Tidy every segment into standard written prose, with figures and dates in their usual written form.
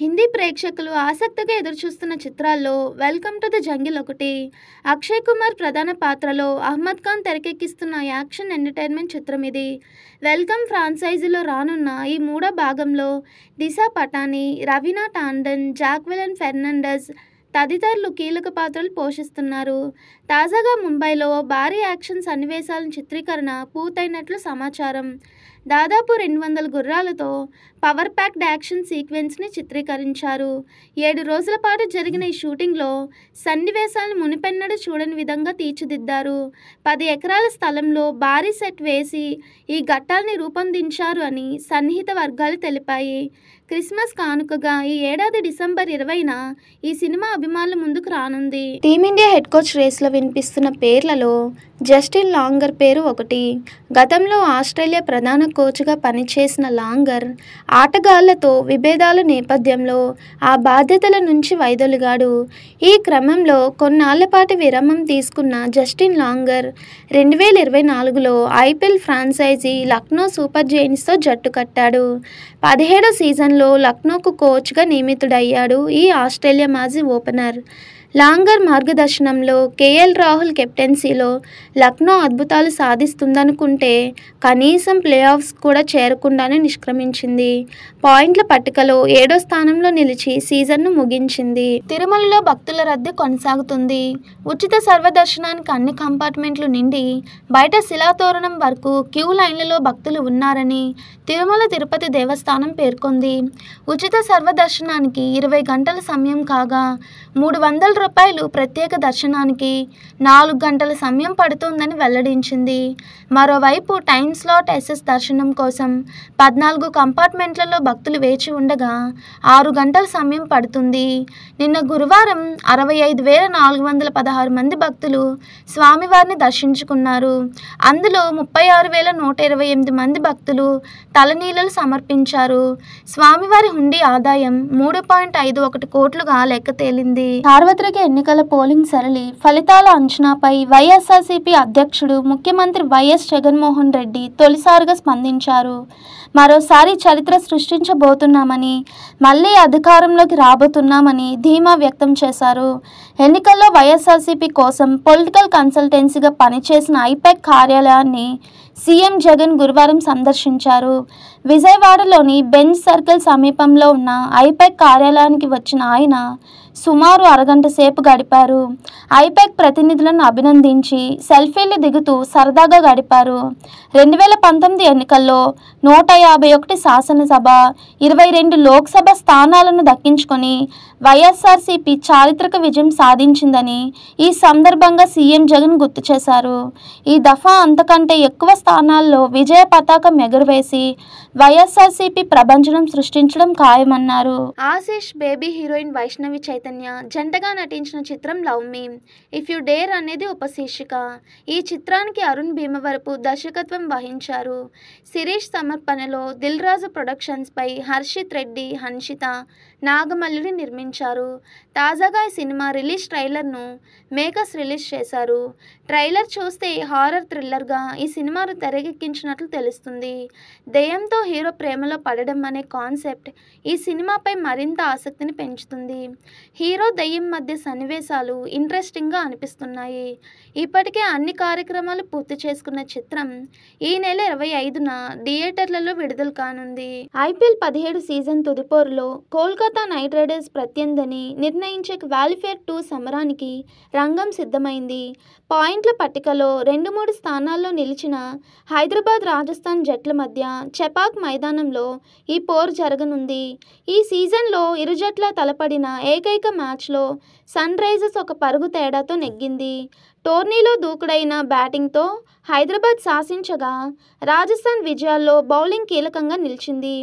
హిందీ ప్రేక్షకులు ఆసక్తిగా ఎదురుచూస్తున్న చిత్రాల్లో వెల్కమ్ టు ది జంగిల్ ఒకటి. అక్షయ్ కుమార్ ప్రధాన పాత్రలో అహ్మద్ ఖాన్ తెరకెక్కిస్తున్న యాక్షన్ ఎంటర్టైన్మెంట్ చిత్రం ఇది. వెల్కమ్ ఫ్రాంచైజీలో రానున్న ఈ మూడో భాగంలో దిశా పటానీ, రవీనా టాండన్, జాక్వెలిన్ ఫెర్నాండెజ్ తదితరులు కీలక పాత్రలు పోషిస్తున్నారు. తాజాగా ముంబైలో భారీ యాక్షన్ సన్నివేశాల చిత్రీకరణ పూర్తయినట్లు సమాచారం. దాదాపు 200 గుర్రాలతో పవర్ ప్యాక్డ్ యాక్షన్ సీక్వెన్స్ని చిత్రీకరించారు. 7 రోజుల పాటు జరిగిన ఈ షూటింగ్లో సన్నివేశాలను మునుపెన్నడూ చూడని విధంగా తీర్చిదిద్దారు. 10 ఎకరాల స్థలంలో భారీ సెట్ వేసి ఈ ఘట్టాల్ని రూపొందించారు అని సన్నిహిత వర్గాలు తెలిపాయి. క్రిస్మస్ కానుకగా ఈ ఏడాది డిసెంబర్ 20న ఈ సినిమా అభిమానుల ముందుకు రానుంది. టీమిండియా హెడ్ కోచ్ రేస్లో వినిపిస్తున్న పేర్లలో జస్టిన్ లాంగర్ పేరు ఒకటి. గతంలో ఆస్ట్రేలియా ప్రధాన కోచ్గా పనిచేసిన లాంగర్ ఆటగాళ్లతో విభేదాల నేపథ్యంలో ఆ బాధ్యతల నుంచి వైదొలిగాడు. ఈ క్రమంలో కొన్నాళ్ల పాటు విరామం తీసుకున్న జస్టిన్ లాంగర్ 2024లో ఐపీఎల్ ఫ్రాంచైజీ లక్నో సూపర్ జెయింట్స్తో జట్టు కట్టాడు. 17వ సీజన్లో లక్నోకు కోచ్గా నియమితుడయ్యాడు ఈ ఆస్ట్రేలియా మాజీ ఓపెనర్. లాంగర్ మార్గదర్శనంలో కేఎల్ రాహుల్ కెప్టెన్సీలో లక్నో అద్భుతాలు సాధిస్తుందనుకుంటే కనీసం ప్లే ఆఫ్స్ కూడా చేరకుండానే నిష్క్రమించింది. పాయింట్ల పట్టికలో 7వ స్థానంలో నిలిచి సీజన్ను ముగించింది. తిరుమలలో భక్తుల రద్దీ కొనసాగుతుంది. ఉచిత సర్వదర్శనానికి అన్ని కంపార్ట్మెంట్లు నిండి బయట శిలాతోరణం వరకు క్యూ లైన్లలో భక్తులు ఉన్నారని తిరుమల తిరుపతి దేవస్థానం పేర్కొంది. ఉచిత సర్వదర్శనానికి 20 గంటల సమయం కాగా ₹300 ప్రత్యేక దర్శనానికి 4 గంటల సమయం పడుతుందని వెల్లడించింది. మరోవైపు టైమ్ స్లాట్ ఎస్ఎస్ దర్శనం కోసం 14 కంపార్ట్మెంట్లలో భక్తులు వేచి ఉండగా 6 గంటల సమయం పడుతుంది. నిన్న గురువారం 65,416 మంది భక్తులు స్వామివారిని దర్శించుకున్నారు. అందులో 36,128 మంది భక్తులు తలనీలాలు సమర్పించారు. స్వామివారి హుండీ ఆదాయం 3.51 కోట్లుగా లెక్క తేలింది. సార్వత్రిక ఎన్నికల పోలింగ్ సరళి ఫలితాల అంచనాపై వైఎస్ఆర్సీపీ అధ్యక్షుడు ముఖ్యమంత్రి వైఎస్ జగన్మోహన్ రెడ్డి తొలిసారిగా స్పందించారు. మరోసారి చరిత్ర సృష్టించబోతున్నామని, మళ్లీ అధికారంలోకి రాబోతున్నామని ధీమా వ్యక్తం చేశారు. ఎన్నికల్లో వైఎస్ఆర్సీపీ కోసం పొలిటికల్ కన్సల్టెన్సీగా పనిచేసిన ఐపాక్ కార్యాలయాన్ని సీఎం జగన్ గురువారం సందర్శించారు. విజయవాడలోని బెంజ్ సర్కిల్ సమీపంలో ఉన్న ఐపాక్ కార్యాలయానికి వచ్చిన ఆయన సుమారు అరగంట సేపు గడిపారు. ఐపాక్ ప్రతినిధులను అభినందించి సెల్ఫీలు దిగుతూ సరదాగా గడిపారు. 2019 ఎన్నికల్లో 151 శాసనసభ, 22 లోక్సభ స్థానాలను దక్కించుకొని వైఎస్ఆర్సీపీ చారిత్రక విజయం సాధించిందని ఈ సందర్భంగా సీఎం జగన్ గుర్తు చేశారు. ఈ దఫా అంతకంటే ఎక్కువ స్థానాల్లో విజయ పతాకం ఎగురవేసి వైఎస్ఆర్సీపీ ప్రభంజనం సృష్టించడం ఖాయమన్నారు. ఆశీష్ బేబీ హీరోయిన్ వైష్ణవి చైతన్య జంటగా నటించిన చిత్రం love me if you dare అనేది ఉపశీర్షిక. ఈ చిత్రానికి అరుణ్ భీమవరపు దర్శకత్వం వహించారు. శిరీష్ సమర్పణలో దిల్ రాజు ప్రొడక్షన్స్ పై హర్షిత్ రెడ్డి, హన్షిత, నాగమల్లుడి నిర్మించారు. తాజాగా ఈ సినిమా రిలీజ్ ట్రైలర్ను మేకర్స్ రిలీజ్ చేశారు. ట్రైలర్ చూస్తే హారర్ థ్రిల్లర్గా ఈ సినిమాను తెరకెక్కించినట్లు తెలుస్తుంది. దెయ్యంతో హీరో ప్రేమలో పడడం అనే కాన్సెప్ట్ ఈ సినిమాపై మరింత ఆసక్తిని పెంచుతుంది. హీరో దెయ్యం మధ్య సన్నివేశాలు ఇంట్రెస్టింగ్గా అనిపిస్తున్నాయి. ఇప్పటికే అన్ని కార్యక్రమాలు పూర్తి చేసుకున్న చిత్రం ఈ నెల 25న థియేటర్లలో విడుదల కానుంది. ఐపీఎల్ 17 సీజన్ తుదిపోరులో కోల్కతా నైట్ రైడర్స్ ప్రత్యర్థిని నిర్ణయించే క్వాలిఫైర్ 2 సమరానికి రంగం సిద్ధమైంది. పాయింట్ల పట్టికలో 2-3 స్థానాల్లో నిలిచిన హైదరాబాద్, రాజస్థాన్ జట్ల మధ్య చెపాక్ మైదానంలో ఈ పోరు జరగనుంది. ఈ సీజన్లో ఇరు జట్ల తలపడిన ఏకైక మ్యాచ్లో సన్ రైజర్స్ ఒక పరుగు తేడాతో నెగ్గింది. టోర్నీలో దూకుడైన బ్యాటింగ్తో హైదరాబాద్ శాసించగా రాజస్థాన్ విజయాల్లో బౌలింగ్ కీలకంగా నిలిచింది.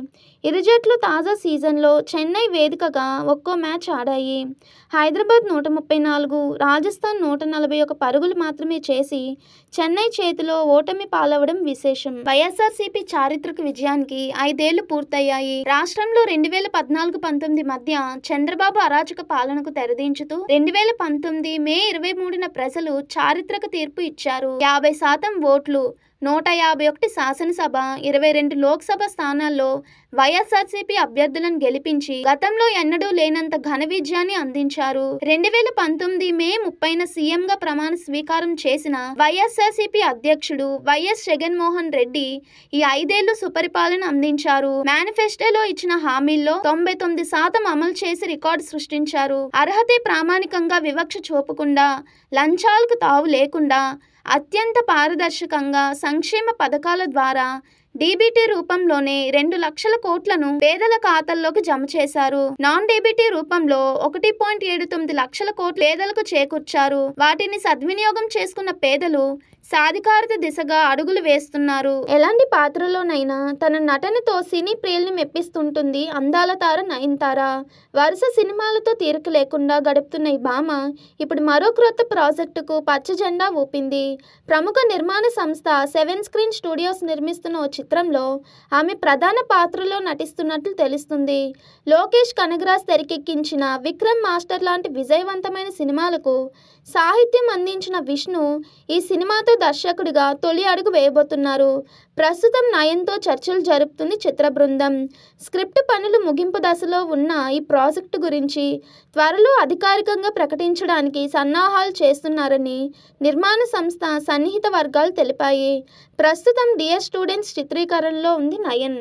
ఇరు జట్లు తాజా సీజన్లో చెన్నై వేదికగా ఒక్కో మ్యాచ్ ఆడాయి. హైదరాబాద్ 134, రాజస్థాన్ 141 పరుగులు మాత్రమే చేసి చెన్నై చేతిలో ఓటమి పాలవడం విశేషం. వైఎస్ఆర్సీపీ చారిత్రక విజయానికి 5 ఏళ్లు పూర్తయ్యాయి. రాష్ట్రంలో 2014-19 మధ్య చంద్రబాబు అరాచక పాలనకు తెరదించుతూ 2019 మే 23న ప్రజలు చారిత్రక తీర్పు ఇచ్చారు. 50% ఓట్లు 151 శాసనసభ, 22 లోక్సభ స్థానాల్లో వైఎస్ఆర్సీపీ అభ్యర్థులను గెలిపించి గతంలో ఎన్నడూ లేనంత ఘన విజయాన్ని అందించారు. 2019 మే 30న సీఎంగా ప్రమాణ స్వీకారం చేసిన వైఎస్ఆర్సీపీ అధ్యక్షుడు వైఎస్ జగన్మోహన్ రెడ్డి ఈ 5 ఏళ్లు సుపరిపాలన అందించారు. మేనిఫెస్టోలో ఇచ్చిన హామీల్లో 99% అమలు చేసి రికార్డు సృష్టించారు. అర్హతే ప్రామాణికంగా వివక్ష చూపకుండా, లంచాలకు తావు లేకుండా అత్యంత పారదర్శకంగా సంక్షేమ పథకాల ద్వారా డీబీటీ రూపంలోనే 2 లక్షల కోట్లను పేదల ఖాతాల్లోకి జమ చేశారు. నాన్ డీబీటీ రూపంలో 1.79 లక్షల కోట్లు పేదలకు చేకూర్చారు. వాటిని సద్వినియోగం చేసుకున్న పేదలు సాధికారత దిశగా అడుగులు వేస్తున్నారు. ఎలాంటి పాత్రలోనైనా తన నటనతో సినీ ప్రియుల్ని మెప్పిస్తుంటుంది అందాల తార నయనతార. వరుస సినిమాలతో తీరిక లేకుండా గడుపుతున్న ఈ భామ ఇప్పుడు మరో క్రొత్త ప్రాజెక్టుకు పచ్చ జెండా ఊపింది. ప్రముఖ నిర్మాణ సంస్థ 7 స్క్రీన్ స్టూడియోస్ నిర్మిస్తున్న ఓ చిత్రంలో ఆమె ప్రధాన పాత్రలో నటిస్తున్నట్లు తెలుస్తుంది. లోకేష్ కనగరాజ్ తెరకెక్కించిన విక్రమ్ మాస్టర్ లాంటి విజయవంతమైన సినిమాలకు సాహిత్యం అందించిన విష్ణు ఈ సినిమాతో దర్శకుడిగా తొలి అడుగు వేయబోతున్నారు. ప్రస్తుతం నయన్తో చర్చలు జరుపుతుంది చిత్ర బృందం. స్క్రిప్ట్ పనులు ముగింపు దశలో ఉన్న ఈ ప్రాజెక్టు గురించి త్వరలో అధికారికంగా ప్రకటించడానికి సన్నాహాలు చేస్తున్నారని నిర్మాణ సంస్థ సన్నిహిత వర్గాలు తెలిపాయి. ప్రస్తుతం డియర్ స్టూడెంట్స్ చిత్రీకరణలో ఉంది నయన్.